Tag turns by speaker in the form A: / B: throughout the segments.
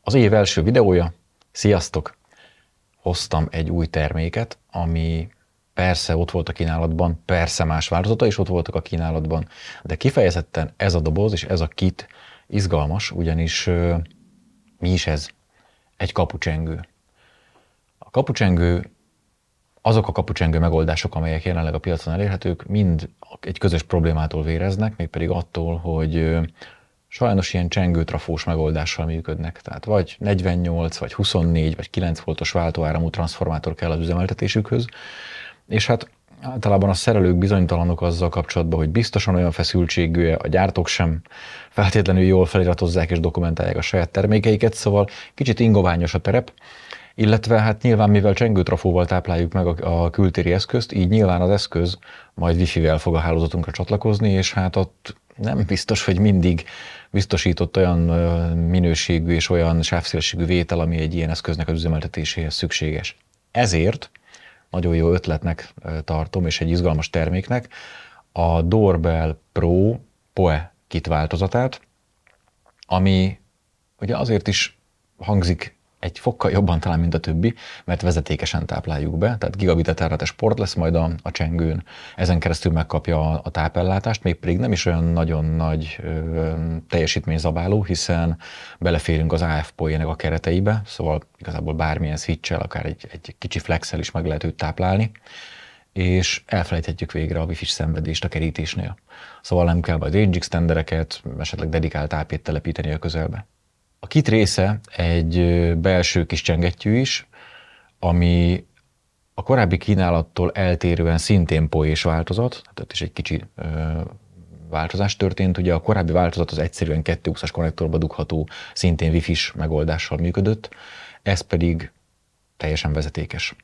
A: Az év első videója, sziasztok! Hoztam egy új terméket, ami persze ott volt a kínálatban, persze más változata is ott voltak a kínálatban, de kifejezetten ez a doboz és ez a kit izgalmas, ugyanis mi is ez? Egy kapucsengő. A kapucsengő, azok a kapucsengő megoldások, amelyek jelenleg a piacon elérhetők, mind egy közös problémától véreznek, mégpedig attól, hogy sajnos ilyen csengőtrafós megoldással működnek. Tehát vagy 48, vagy 24, vagy 9 voltos váltóáramú transformátor kell az üzemeltetésükhöz, és hát általában a szerelők bizonytalanok azzal kapcsolatban, hogy biztosan olyan feszültségű, a gyártók sem feltétlenül jól feliratozzák és dokumentálják a saját termékeiket, szóval kicsit ingoványos a terep, illetve hát nyilván mivel csengőtrafóval tápláljuk meg a kültéri eszközt, így nyilván az eszköz majd wifi-vel fog a hálózatunkra csatlakozni, és hát ott nem biztos, hogy mindig biztosított olyan minőségű és olyan sávszélességű vétel, ami egy ilyen eszköznek az üzemeltetéséhez szükséges. Ezért nagyon jó ötletnek tartom, és egy izgalmas terméknek a Doorbell Pro PoE kit változatát, ami ugye azért is hangzik egy fokkal jobban talán, mint a többi, mert vezetékesen tápláljuk be, tehát gigabit ethernetes port lesz majd a csengőn, ezen keresztül megkapja a tápellátást, mégpedig nem is olyan nagyon nagy teljesítményzabáló, hiszen beleférünk az AF-PoE-nek a kereteibe, szóval igazából bármilyen switch-el, akár egy kicsi flexel is meg lehet őt táplálni, és elfelejthetjük végre a wifi-s szenvedést a kerítésnél. Szóval nem kell majd range extendereket, esetleg dedikált AP-t telepíteni a közelbe. A kit része egy belső kis csengettyű is, ami a korábbi kínálattól eltérően szintén PoE-s változat, tehát is egy kicsi változás történt. Ugye a korábbi változat az egyszerűen 220-as konnektorba dugható, szintén wifi-s megoldással működött, ez pedig teljesen vezetékes.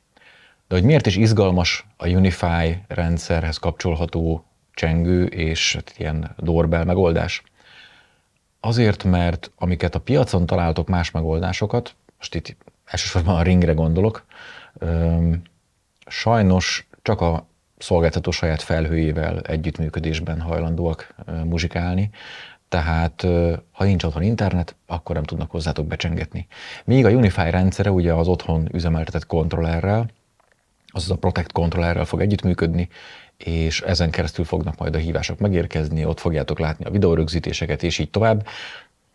A: De hogy miért is izgalmas a Unify rendszerhez kapcsolható csengő és ilyen doorbell megoldás? Azért, mert amiket a piacon találtok más megoldásokat, most itt elsősorban a Ringre gondolok, sajnos csak a szolgáltató saját felhőjével együttműködésben hajlandóak muzsikálni, tehát ha nincs otthon internet, akkor nem tudnak hozzátok becsengetni. Míg a Unify rendszere ugye az otthon üzemeltetett kontrollerrel, azaz a Protect kontrollerrel fog együttműködni, és ezen keresztül fognak majd a hívások megérkezni, ott fogjátok látni a videórögzítéseket, és így tovább.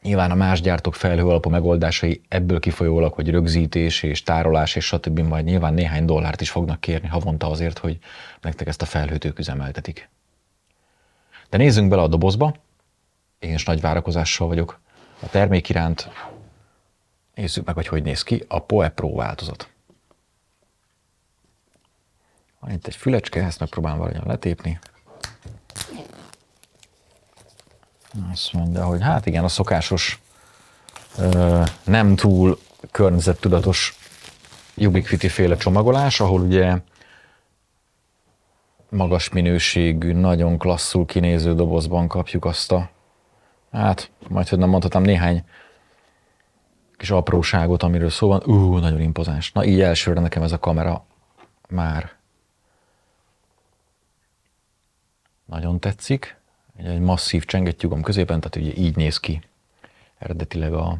A: Nyilván a más gyártók felhő alapú megoldásai ebből kifolyólag, hogy rögzítés és tárolás és stb. Majd nyilván néhány dollárt is fognak kérni havonta azért, hogy nektek ezt a felhőt ők üzemeltetik. De nézzünk bele a dobozba. Én is nagy várakozással vagyok a termék iránt. Nézzük meg, hogy néz ki a PoE Pro változat. Van itt egy fülecske, ezt megpróbálom valahogyan letépni. Azt mondja, hogy hát igen, a szokásos, nem túl környezettudatos Ubiquiti féle csomagolás, ahol ugye magas minőségű, nagyon klasszul kinéző dobozban kapjuk azt a, hát majd hogy nem mondhatom, néhány kis apróságot, amiről szó van. Nagyon impozáns. Na így elsőre nekem ez a kamera már nagyon tetszik. Egy masszív csengettyúgom középen, tehát ugye így néz ki eredetileg a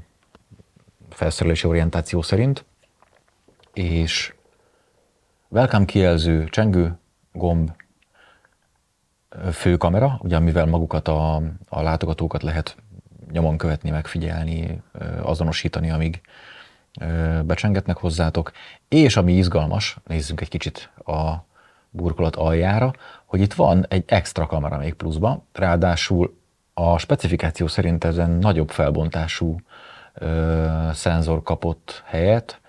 A: felszerelési orientáció szerint. És welcome kijelző, csengő, gomb, főkamera, ugye amivel magukat a látogatókat lehet nyomon követni, megfigyelni, azonosítani, amíg becsengetnek hozzátok. És ami izgalmas, nézzünk egy kicsit a burkolat aljára, hogy itt van egy extra kamera még pluszba, ráadásul a specifikáció szerint ezen nagyobb felbontású szenzor kapott helyet.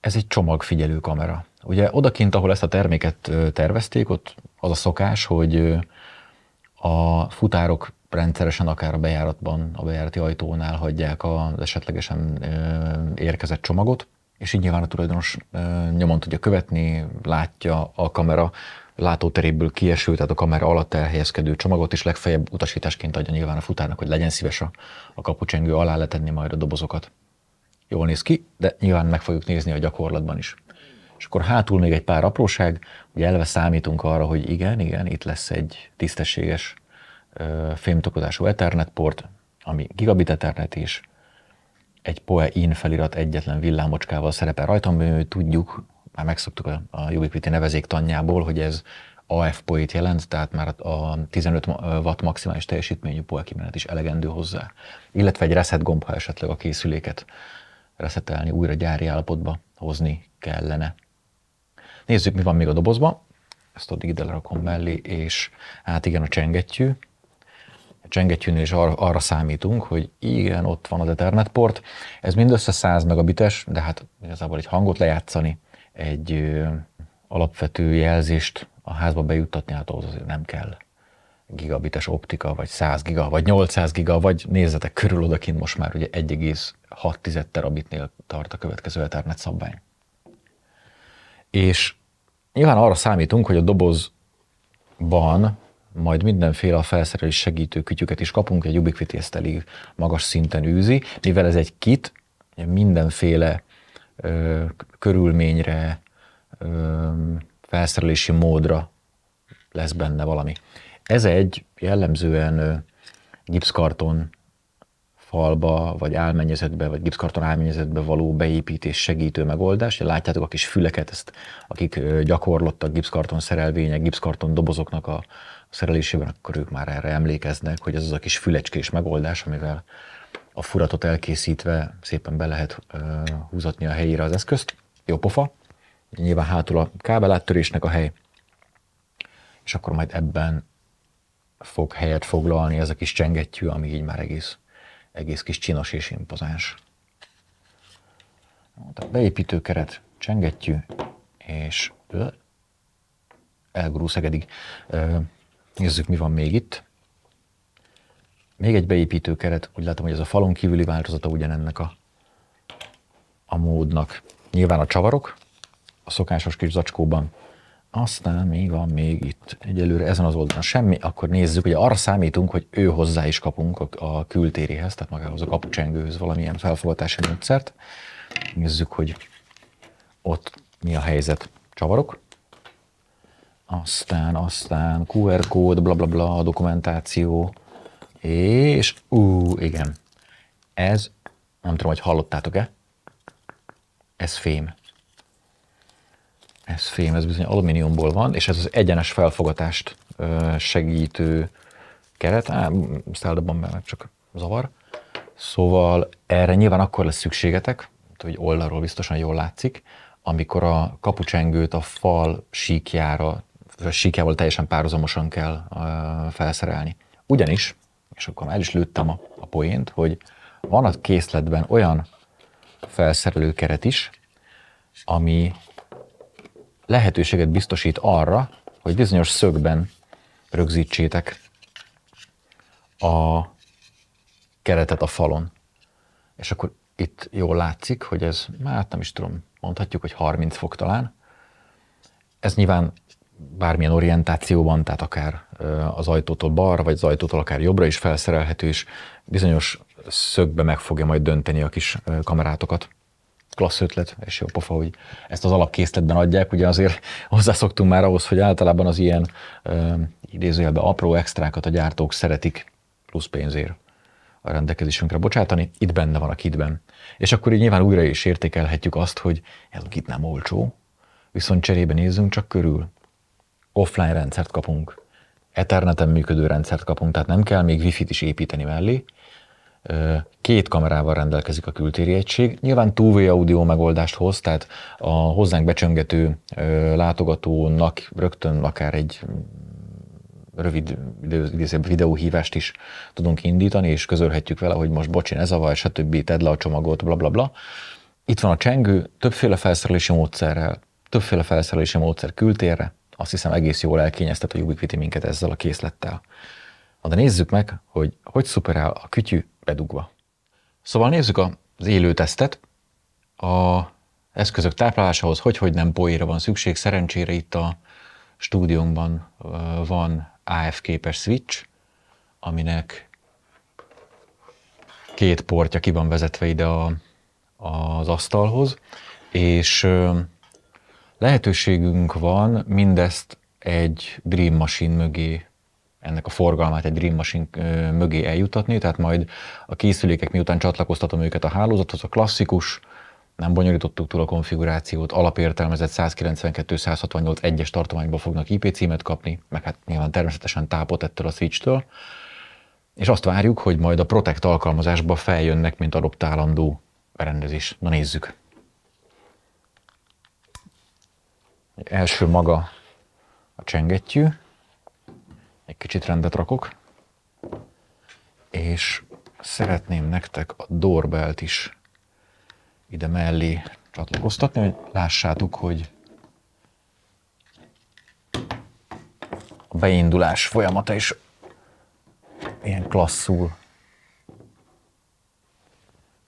A: Ez egy csomagfigyelő kamera. Ugye odakint, ahol ezt a terméket tervezték, ott az a szokás, hogy a futárok rendszeresen akár a bejáratban, a bejárati ajtónál hagyják az esetlegesen érkezett csomagot, és így nyilván a tulajdonos nyomon tudja követni, látja a kamera látóteréből kieső, tehát a kamera alatt elhelyezkedő csomagot, és legfeljebb utasításként adja nyilván a futárnak, hogy legyen szíves a kapucsengő alá letenni majd a dobozokat. Jól néz ki, de nyilván meg fogjuk nézni a gyakorlatban is. És akkor hátul még egy pár apróság, ugye eleve számítunk arra, hogy igen, itt lesz egy tisztességes fémtokozású Ethernet port, ami gigabit Ethernet is, egy Poe In felirat egyetlen villámocskával szerepel rajta, amiről tudjuk, már megszoktuk a Ubiquiti nevezéktanjából, hogy ez AF Poe-t jelent, tehát már a 15 watt maximális teljesítményű Poe kimenet is elegendő hozzá. Illetve egy reset gomb, ha esetleg a készüléket resetelni, újra gyári állapotba hozni kellene. Nézzük, mi van még a dobozban. Ezt addig ide lerakom mellé, és hát igen, a csengettyű. A csengettyűnél is arra számítunk, hogy igen, ott van az Ethernet port. Ez mindössze 100 megabites, de hát igazából egy hangot lejátszani, egy alapvető jelzést a házba bejuttatni, hát ahhoz azért nem kell gigabites optika, vagy 100 giga, vagy 800 giga, vagy nézzetek körül odakint most már ugye 1,6 terabitnél tart a következő Ethernet szabvány. És nyilván arra számítunk, hogy a dobozban majd mindenféle a felszerelés segítő kütyüket is kapunk, egy Ubiquiti ezt elég magas szinten űzi, mivel ez egy kit, mindenféle körülményre, felszerelési módra lesz benne valami. Ez egy jellemzően gipszkarton falba, vagy álmennyezetbe, vagy gipszkarton álmennyezetbe való beépítés segítő megoldás. Látjátok a kis füleket, ezt, akik gyakorlottak gipszkarton szerelvények, gipszkarton dobozoknak a szerelésében, akkor ők már erre emlékeznek, hogy ez az a kis fülecskés megoldás, amivel a furatot elkészítve szépen be lehet húzatni a helyére az eszközt. Jó pofa. Nyilván hátul a kábeláttörésnek a hely, és akkor majd ebben fog helyet foglalni ez a kis csengettyű, ami így már egész kis csinos és impozáns. Tehát beépítőkeret, csengettyű, és elgurul Szegedig. Nézzük, mi van még itt. Még egy beépítőkeret, úgy látom, hogy ez a falon kívüli változata ugyanennek a módnak. Nyilván a csavarok, a szokásos kis zacskóban. Aztán mi van még itt? Egyelőre ezen az oldalon semmi, akkor nézzük, hogy arra számítunk, hogy ő hozzá is kapunk a kültérihez, tehát magához a kapucsengőhöz valamilyen felfogatási módszert. Nézzük, hogy ott mi a helyzet. Csavarok. Aztán QR kód, blablabla, dokumentáció, és igen, ez, nem tudom, hogy hallottátok-e, ez fém. Ez bizony alumíniumból van, és ez az egyenes felfogatást segítő keret. Szállodabban meg csak zavar. Szóval erre nyilván akkor lesz szükségetek, hogy oldalról biztosan jól látszik, amikor a kapucsengőt a fal síkjával teljesen párhuzamosan kell felszerelni. Ugyanis, és akkor már el is lőttem a poént, hogy van a készletben olyan felszerelő keret is, ami lehetőséget biztosít arra, hogy bizonyos szögben rögzítsétek a keretet a falon. És akkor itt jól látszik, hogy ez, hát nem is tudom, mondhatjuk, hogy 30 fok talán. Ez nyilván bármilyen orientációban, tehát akár az ajtótól balra, vagy az ajtótól akár jobbra is felszerelhető, és bizonyos szögbe meg fogja majd dönteni a kis kamerátokat. Klassz ötlet, és jó pofa, hogy ezt az alapkészletben adják, ugye azért hozzászoktunk már ahhoz, hogy általában az ilyen idézőjelben apró extrákat a gyártók szeretik plusz pénzért a rendelkezésünkre bocsátani, itt benne van a kitben. És akkor így nyilván újra is értékelhetjük azt, hogy ez a kit nem olcsó, viszont cserébe nézzünk csak körül. Offline rendszert kapunk, Etherneten működő rendszert kapunk, tehát nem kell még Wi-Fi-t is építeni mellé. 2 kamerával rendelkezik a kültéri egység. Nyilván two-way audio megoldást hoz, tehát a hozzánk becsöngető látogatónak rögtön akár egy rövid videóhívást is tudunk indítani, és közölhetjük vele, hogy most bocsi, ne zavarj, stb. Tedd le a csomagot, blablabla. Itt van a csengő, többféle felszerelési módszer kültérre, azt hiszem egész jól elkényeztet a Ubiquiti minket ezzel a készlettel. De nézzük meg, hogy szuperál a kütyű bedugva. Szóval nézzük az élő tesztet. A eszközök táplálásához hogy nem poéra van szükség. Szerencsére itt a stúdiónkban van AF képes switch, aminek 2 portja ki van vezetve ide az asztalhoz, és lehetőségünk van mindezt egy Dream Machine mögé ennek a forgalmát egy Dream Machine mögé eljutatni, tehát majd a készülékek miután csatlakoztatom őket a hálózathoz, a klasszikus, nem bonyolítottuk túl a konfigurációt, alapértelmezett 192.168.1-es tartományban fognak IP címet kapni, meg hát nyilván természetesen tápot ettől a switchtől, és azt várjuk, hogy majd a Protect alkalmazásba feljönnek, mint adoptálandó berendezés. Na nézzük. Első maga a csengettyű, egy kicsit rendet rakok, és szeretném nektek a doorbellt is ide mellé csatlakoztatni, hogy lássátok, hogy a beindulás folyamata is ilyen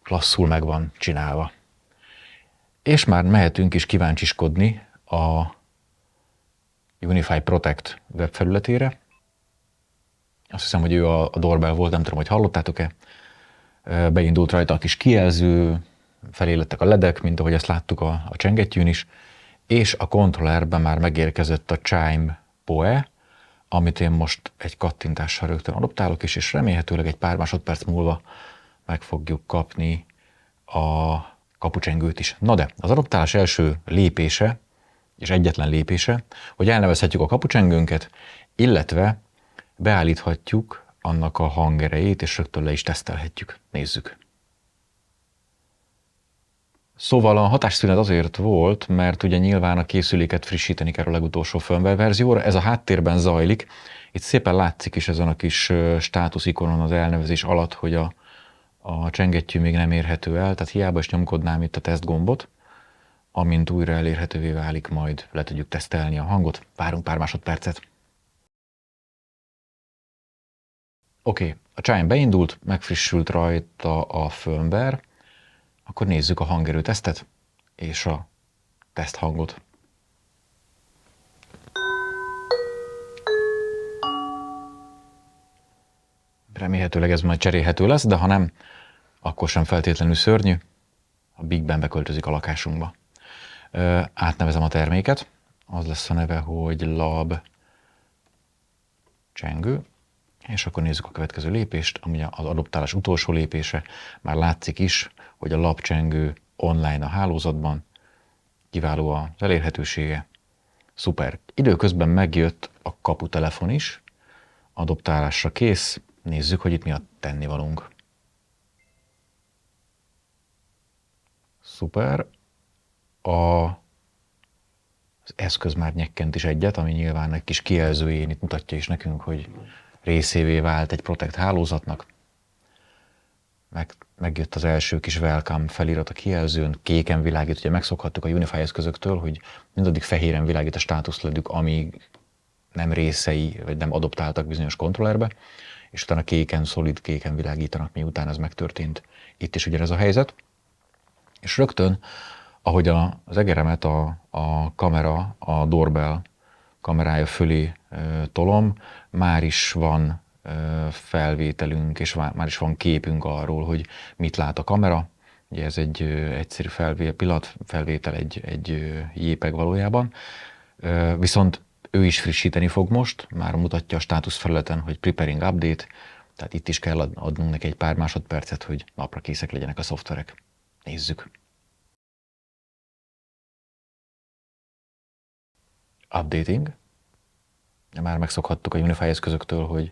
A: klasszul meg van csinálva. És már mehetünk is kíváncsiskodni a Unify Protect webfelületére. Azt hiszem, hogy ő a doorbell volt, nem tudom, hogy hallottátok-e. Beindult rajta a kis kijelző, felé lettek a ledek, mint ahogy ezt láttuk a csengettyűn is, és a kontrollerben már megérkezett a Chime PoE, amit én most egy kattintással rögtön adoptálok is, és remélhetőleg egy pár másodperc múlva meg fogjuk kapni a kapucsengőt is. Na de, az adoptálás első lépése, és egyetlen lépése, hogy elnevezhetjük a kapucsengőnket, illetve beállíthatjuk annak a hangerejét, és rögtön le is tesztelhetjük. Nézzük. Szóval a hatásszünet azért volt, mert ugye nyilván a készüléket frissíteni kell a legutolsó firmware verzióra, ez a háttérben zajlik. Itt szépen látszik is ezen a kis státusz ikonon az elnevezés alatt, hogy a csengettyű még nem érhető el, tehát hiába is nyomkodnám itt a teszt gombot, amint újra elérhetővé válik, majd le tudjuk tesztelni a hangot. Várunk pár másodpercet. Oké, a Chime beindult, megfrissült rajta a firmware, akkor nézzük a hangerő tesztet és a teszt hangot. Remélhetőleg ez majd cserélhető lesz, de ha nem, akkor sem feltétlenül szörnyű. A Big Ben beköltözik a lakásunkba. Átnevezem a terméket, az lesz a neve, hogy Lab csengő, és akkor nézzük a következő lépést, ami az adoptálás utolsó lépése. Már látszik is, hogy a Lab csengő online a hálózatban, kiváló az elérhetősége, szuper. Időközben megjött a kaputelefon is, adoptálásra kész, nézzük, hogy itt mi a tennivalónk. Szuper. Az eszköz már nyekkent is egyet, ami nyilván egy kis kijelzőjén itt mutatja is nekünk, hogy részévé vált egy Protect hálózatnak. Megjött az első kis welcome felirat a kijelzőn, kéken világít, ugye megszokhattuk a Unify eszközöktől, hogy mindaddig fehéren világít a státuszledük, amíg nem részei, vagy nem adoptáltak bizonyos kontrollerbe, és utána kéken, szolid kéken világítanak, miután ez megtörtént. Itt is ugyanez a helyzet. És rögtön, ahogy az egeremet a kamera, a doorbell kamerája fölé tolom, már is van felvételünk, és már is van képünk arról, hogy mit lát a kamera. Ugye ez egy egyszerű pillanatfelvétel, egy JPEG valójában. Viszont ő is frissíteni fog most, már mutatja a státuszfelületen, hogy preparing update, tehát itt is kell adnunk neki egy pár másodpercet, hogy napra készek legyenek a szoftverek. Nézzük. Updating. Már megszokhattuk a Unify eszközöktől, hogy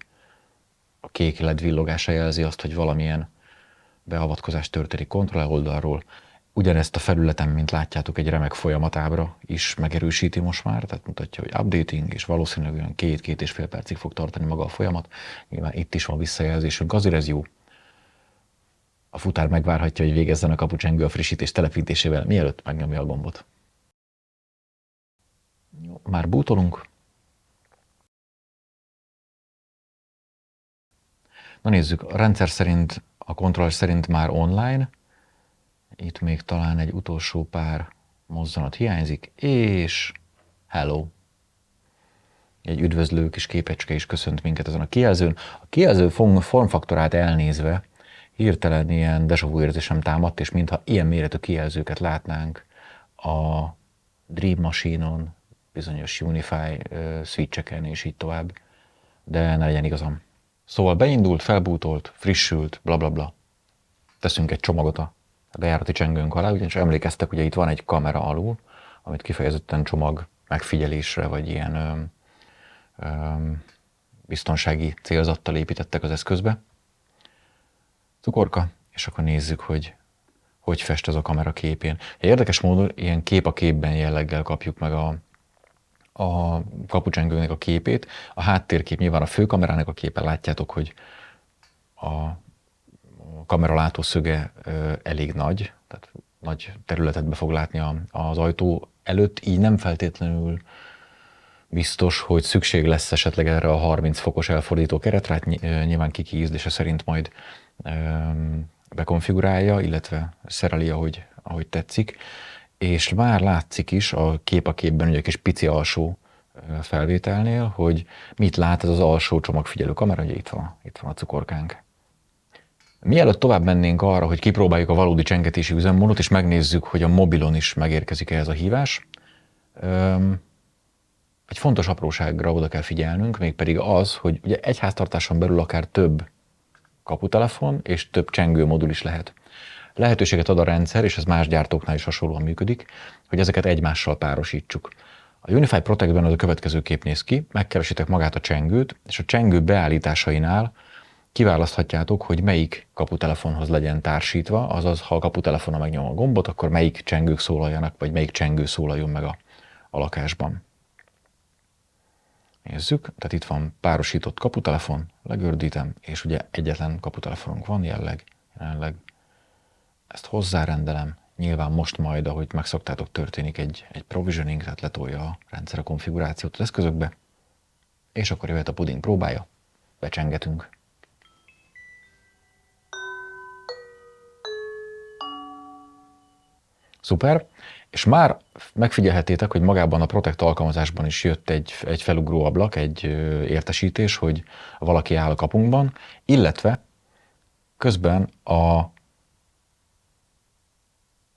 A: a kék LED villogása jelzi azt, hogy valamilyen beavatkozás történik kontroller oldalról. Ugyanezt a felületen, mint látjátok, egy remek folyamatábra is megerősíti most már, tehát mutatja, hogy updating, és valószínűleg olyan 2-2,5 percig fog tartani maga a folyamat. Nyilván itt is van visszajelzésünk, azért ez jó. A futár megvárhatja, hogy végezzen a kapucsengő a frissítés telepítésével, mielőtt megnyomja a gombot. Jó, már bootolunk. Na nézzük, a rendszer szerint, a kontroller szerint már online. Itt még talán egy utolsó pár mozzanat hiányzik, és hello! Egy üdvözlő kis képecske is köszönt minket ezen a kijelzőn. A kijelző formfaktorát elnézve hirtelen ilyen déjà vu érzésem támadt, és mintha ilyen méretű kijelzőket látnánk a Dream Machine-on, bizonyos Unify switcheken és így tovább. de ne legyen igazam. Szóval beindult, felbútolt, frissült, blablabla. Bla, bla. Teszünk egy csomagot a bejárati csengőnk alá, ugyanis emlékeztek, ugye itt van egy kamera alul, amit kifejezetten csomag megfigyelésre, vagy ilyen biztonsági célzattal építettek az eszközbe. Cukorka, és akkor nézzük, hogy fest ez a kamera képén. Érdekes módon ilyen kép a képben jelleggel kapjuk meg a kapucsengőnek a képét. A háttérkép nyilván a főkamerának a képe, látjátok, hogy a kamera látószöge elég nagy, tehát nagy területet be fog látni az ajtó előtt, így nem feltétlenül biztos, hogy szükség lesz esetleg erre a 30 fokos elfordító keretre, hát nyilván kiki ízlése szerint majd bekonfigurálja, illetve szereli, ahogy tetszik, és már látszik is a képben, ugye egy kis pici alsó felvételnél, hogy mit lát ez az alsó csomagfigyelő kamera, ugye itt van a cukorkánk. Mielőtt tovább mennénk arra, hogy kipróbáljuk a valódi csengetési üzemmódot, és megnézzük, hogy a mobilon is megérkezik ez a hívás, egy fontos apróságra oda kell figyelnünk, mégpedig az, hogy ugye egy háztartáson belül akár több kaputelefon és több csengőmodul is lehet. Lehetőséget ad a rendszer, és ez más gyártóknál is hasonlóan működik, hogy ezeket egymással párosítsuk. A Unified Protectben az a következő kép néz ki, megkeresitek magát a csengőt, és a csengő beállításainál kiválaszthatjátok, hogy melyik kaputelefonhoz legyen társítva, azaz ha a kaputelefona megnyom a gombot, akkor melyik csengők szólaljanak, vagy melyik csengő szólaljon meg a lakásban. Nézzük, tehát itt van párosított kaputelefon, legördítem, és ugye egyetlen kaputelefonunk van jelenleg. Ezt hozzárendelem, nyilván most majd, ahogy megszoktátok, történik egy provisioning, tehát letolja a rendszer a konfigurációt az eszközökbe, és akkor jöhet a puding próbája, becsengetünk. Szuper, és már megfigyelhetétek, hogy magában a Protect alkalmazásban is jött egy felugró ablak, egy értesítés, hogy valaki áll a kapunkban, illetve közben a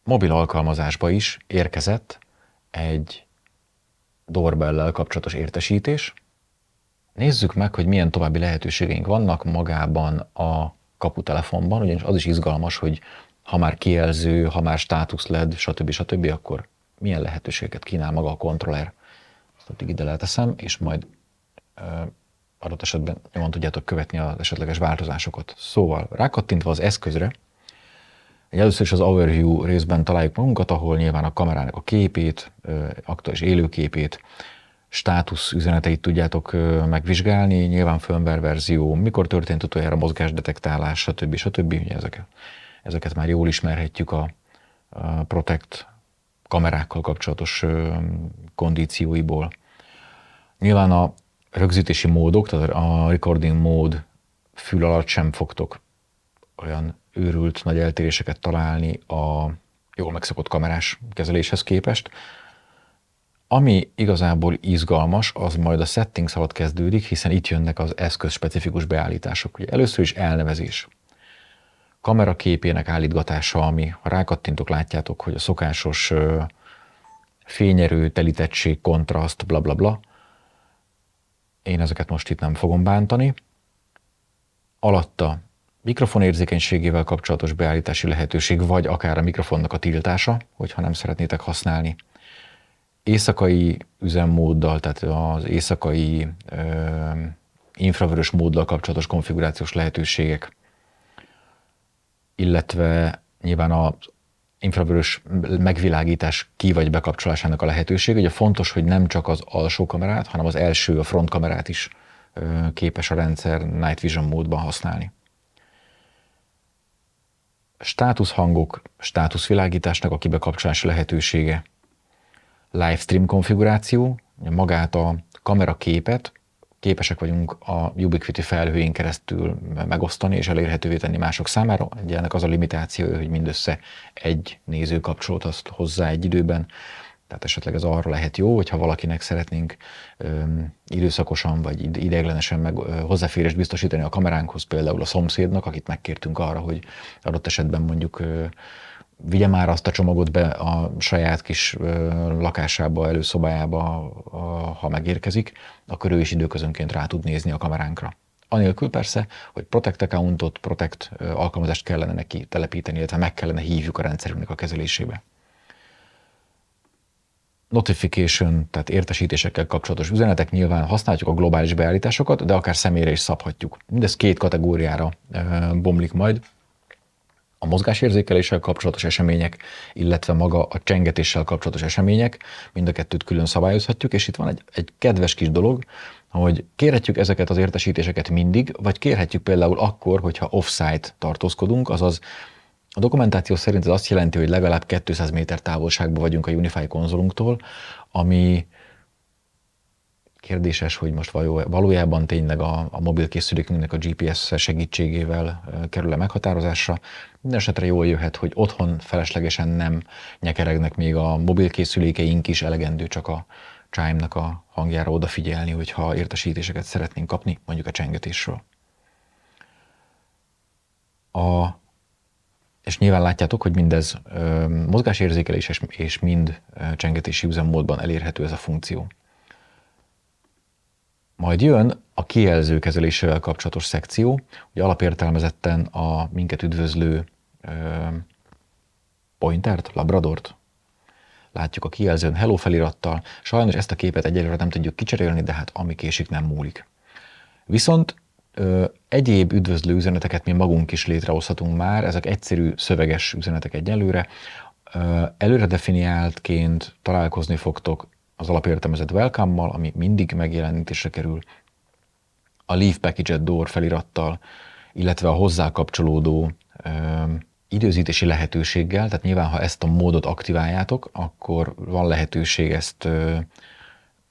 A: mobil alkalmazásba is érkezett egy doorbell-lel kapcsolatos értesítés. Nézzük meg, hogy milyen további lehetőségeink vannak magában a kaputelefonban, ugyanis az is izgalmas, hogy ha már kijelző, ha már státusz LED, stb., akkor milyen lehetőségeket kínál maga a kontroller. Ezt addig ide leteszem, és majd adott esetben nyomon tudjátok követni az esetleges változásokat. Szóval rákattintva az eszközre, először is az Overview részben találjuk magunkat, ahol nyilván a kamerának a képét, aktuális élőképét, státusz üzeneteit tudjátok megvizsgálni, nyilván firmware verzió, mikor történt utoljára mozgásdetektálás, stb. Ugye ezeket már jól ismerhetjük a Protect kamerákkal kapcsolatos kondícióiból. Nyilván a rögzítési módok, tehát a recording mód fül alatt sem fogtok olyan őrült nagy eltéréseket találni a jól megszokott kamerás kezeléshez képest. Ami igazából izgalmas, az majd a settings alatt kezdődik, hiszen itt jönnek az eszköz specifikus beállítások. Ugye először is elnevezés. Kamera képének állítgatása, ami, ha rákattintok, látjátok, hogy a szokásos fényerő, telítettség, kontraszt, blablabla. Bla, bla. Én ezeket most itt nem fogom bántani. Alatta mikrofon érzékenységével kapcsolatos beállítási lehetőség, vagy akár a mikrofonnak a tiltása, hogyha nem szeretnétek használni. Éjszakai üzemmóddal, tehát az éjszakai infravörös móddal kapcsolatos konfigurációs lehetőségek, illetve nyilván az infravörös megvilágítás ki- vagy bekapcsolásának a lehetőség. Ugye fontos, hogy nem csak az alsó kamerát, hanem az első, a front kamerát is képes a rendszer Night Vision módban használni. Státuszhangok, státuszvilágításnak a kibekapcsolási lehetősége. Livestream konfiguráció, magát a kameraképet képesek vagyunk a Ubiquiti felhőjén keresztül megosztani és elérhetővé tenni mások számára. Ennek az a limitációja, hogy mindössze egy néző kapcsolódhat azt hozzá egy időben. Tehát esetleg ez arra lehet jó, hogyha valakinek szeretnénk időszakosan vagy ideiglenesen meg hozzáférést biztosítani a kameránkhoz, például a szomszédnak, akit megkértünk arra, hogy adott esetben mondjuk vigye már azt a csomagot be a saját kis lakásába, előszobájába, ha megérkezik, akkor ő is időközönként rá tud nézni a kameránkra. Anélkül persze, hogy Protect accountot, Protect alkalmazást kellene neki telepíteni, illetve meg kellene hívjuk a rendszerünknek a kezelésébe. Notification, tehát értesítésekkel kapcsolatos üzenetek, nyilván használjuk a globális beállításokat, de akár személyre is szabhatjuk. Mindez 2 kategóriára bomlik majd. A mozgásérzékeléssel kapcsolatos események, illetve maga a csengetéssel kapcsolatos események, mind a kettőt külön szabályozhatjuk, és itt van egy kedves kis dolog, hogy kérhetjük ezeket az értesítéseket mindig, vagy kérhetjük például akkor, hogyha off-site tartózkodunk, azaz a dokumentáció szerint ez azt jelenti, hogy legalább 200 méter távolságban vagyunk a Unify konzolunktól, ami kérdéses, hogy most valójában tényleg a mobilkészülékünknek a GPS segítségével kerül-e meghatározásra. Minden esetre jól jöhet, hogy otthon feleslegesen nem nyekeregnek még a mobilkészülékeink is, elegendő csak a chime-nak a hangjára odafigyelni, hogyha értesítéseket szeretnénk kapni, mondjuk a csengetésről. És nyilván látjátok, hogy mindez mozgásérzékelés és mind csengetési üzemmódban elérhető ez a funkció. Majd jön a kijelző kezelésével kapcsolatos szekció, ugye alapértelmezetten a minket üdvözlő pointert, labradort. Látjuk a kijelzőn hello felirattal. Sajnos ezt a képet egyelőre nem tudjuk kicserélni, de hát ami késik, nem múlik. Viszont egyéb üdvözlő üzeneteket mi magunk is létrehozhatunk már, ezek egyszerű szöveges üzenetek egyelőre. Előre definiáltként találkozni fogtok az alapértelmezett welcome-mal, ami mindig megjelenítésre kerül, a Leave Packaged Door felirattal, illetve a hozzá kapcsolódó időzítési lehetőséggel, tehát nyilván, ha ezt a módot aktiváljátok, akkor van lehetőség ezt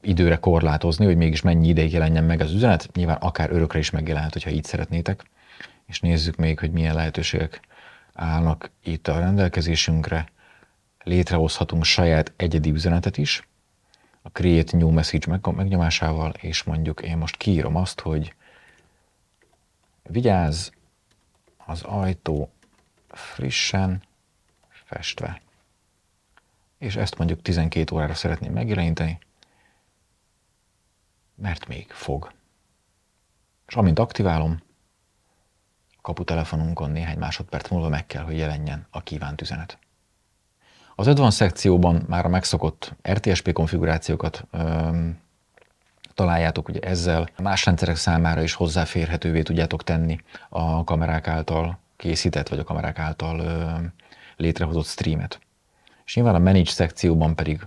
A: időre korlátozni, hogy mégis mennyi ideig jelenjen meg az üzenet, nyilván akár örökre is megjelenhet, hogyha így szeretnétek. És nézzük még, hogy milyen lehetőségek állnak itt a rendelkezésünkre. Létrehozhatunk saját egyedi üzenetet is, a Create New Message megnyomásával, és mondjuk én most kiírom azt, hogy vigyázz, az ajtó frissen festve. És ezt mondjuk 12 órára szeretném megjeleníteni, mert még fog. És amint aktiválom, a kaputelefonunkon néhány másodperc múlva meg kell, hogy jelenjen a kívánt üzenet. Az Advanced szekcióban már a megszokott RTSP konfigurációkat találjátok, ugye ezzel más rendszerek számára is hozzáférhetővé tudjátok tenni a kamerák által készített, vagy a kamerák által létrehozott streamet. És nyilván a Manage szekcióban pedig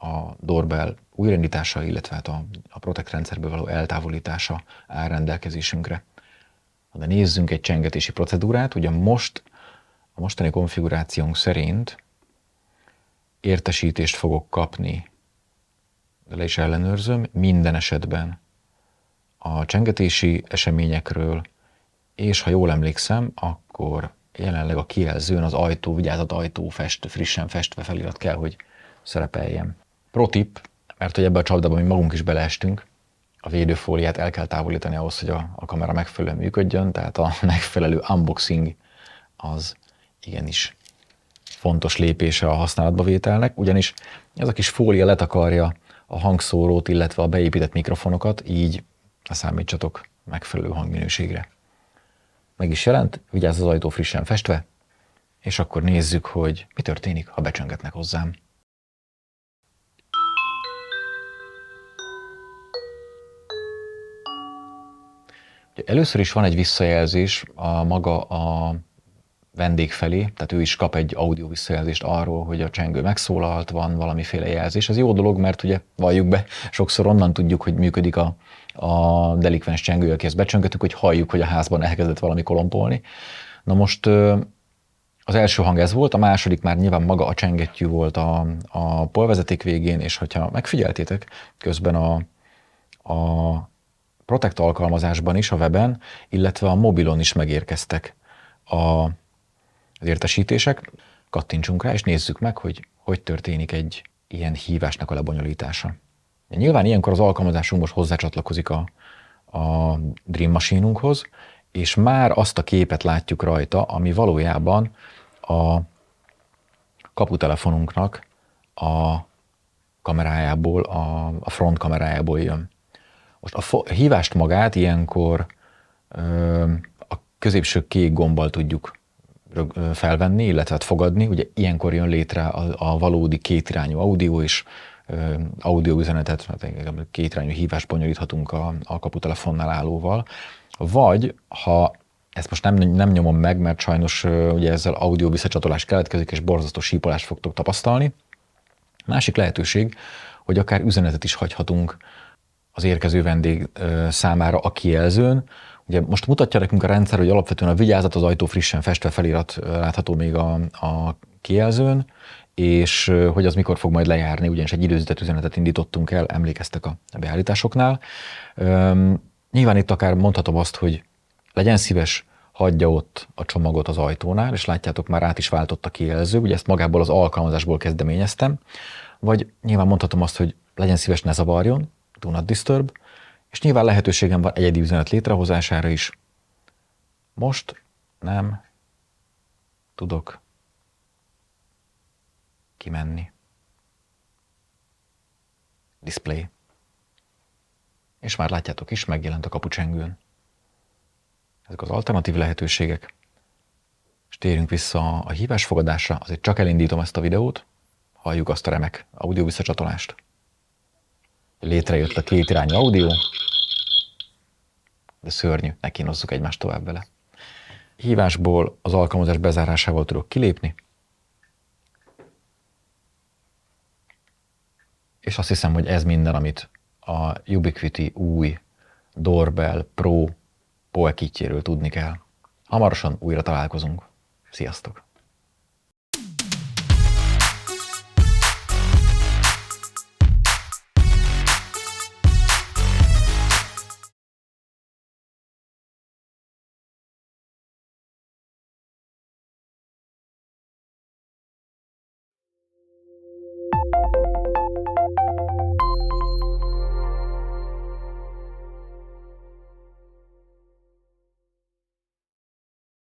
A: a doorbell újraindítása, illetve hát a Protect rendszerből való eltávolítása áll rendelkezésünkre. De nézzünk egy csengetési procedúrát, ugye a mostani konfigurációnk szerint értesítést fogok kapni, de le is ellenőrzöm, minden esetben a csengetési eseményekről, és ha jól emlékszem, akkor jelenleg a kijelzőn az ajtó, vigyázat, ajtó frissen festve felirat kell, hogy szerepeljen. Pro tip, mert hogy ebbe a csapdába mi magunk is beleestünk, a védőfóliát el kell távolítani ahhoz, hogy a kamera megfelelően működjön, tehát a megfelelő unboxing az igenis fontos lépése a használatba vételnek, ugyanis ez a kis fólia letakarja a hangszórót, illetve a beépített mikrofonokat, így számítsatok megfelelő hangminőségre. Meg is jelent, vigyázz, az ajtó frissen festve, és akkor nézzük, hogy mi történik, ha becsöngetnek hozzám. Először is van egy visszajelzés maga a vendég felé, tehát ő is kap egy audio visszajelzést arról, hogy a csengő megszólalt, van valamiféle jelzés. Ez jó dolog, mert ugye valljuk be, sokszor onnan tudjuk, hogy működik a delikvens csengő, aki ezt becsöngetük, hogy halljuk, hogy a házban elkezdett valami kolompolni. Na most az első hang ez volt, a második már nyilván maga a csengettyű volt a polvezeték végén, és hogyha megfigyeltétek, közben a Protect alkalmazásban is, a weben, illetve a mobilon is megérkeztek az értesítések. Kattintsunk rá, és nézzük meg, hogy történik egy ilyen hívásnak a lebonyolítása. Nyilván ilyenkor az alkalmazásunk most hozzácsatlakozik a Dream Machine-unkhoz, és már azt a képet látjuk rajta, ami valójában kaputelefonunknak a kamerájából, a front kamerájából jön. Most a hívást magát ilyenkor a középső kék gombbal tudjuk felvenni, illetve fogadni. Ugye ilyenkor jön létre a valódi kétirányú audio, és audio üzenetet, kétirányú hívást bonyolíthatunk a kaputelefonnál állóval. Vagy ha ezt most nem nyomom meg, mert sajnos ugye ezzel audio visszacsatolás keletkezik, és borzasztó sípolást fogtok tapasztalni. Másik lehetőség, hogy akár üzenetet is hagyhatunk az érkező vendég számára a kijelzőn. Ugye most mutatja nekünk a rendszer, hogy alapvetően a vigyázat, az ajtó frissen festve felirat látható még a kijelzőn, és hogy az mikor fog majd lejárni, ugyanis egy időzített üzenetet indítottunk el, emlékeztek a beállításoknál. Nyilván itt akár mondhatom azt, hogy legyen szíves, hagyja ott a csomagot az ajtónál, és látjátok, már át is váltott a kijelző, ugye ezt magából az alkalmazásból kezdeményeztem, vagy nyilván mondhatom azt, hogy legyen szíves, ne zavarjon, do not disturb, és nyilván lehetőségem van egyedi üzenet létrehozására is. Most nem tudok kimenni. Display. És már látjátok is, megjelent a kapucsengőn. Ezek az alternatív lehetőségek. És térjünk vissza a hívásfogadásra, azért csak elindítom ezt a videót, halljuk azt a remek audio visszacsatolást. Létrejött a kétirányú audio, de szörnyű, ne kínozzuk egymást tovább vele. Hívásból az alkalmazás bezárásával tudok kilépni, és azt hiszem, hogy ez minden, amit a Ubiquiti új Doorbell Pro PoE kitjéről tudni kell. Hamarosan újra találkozunk. Sziasztok!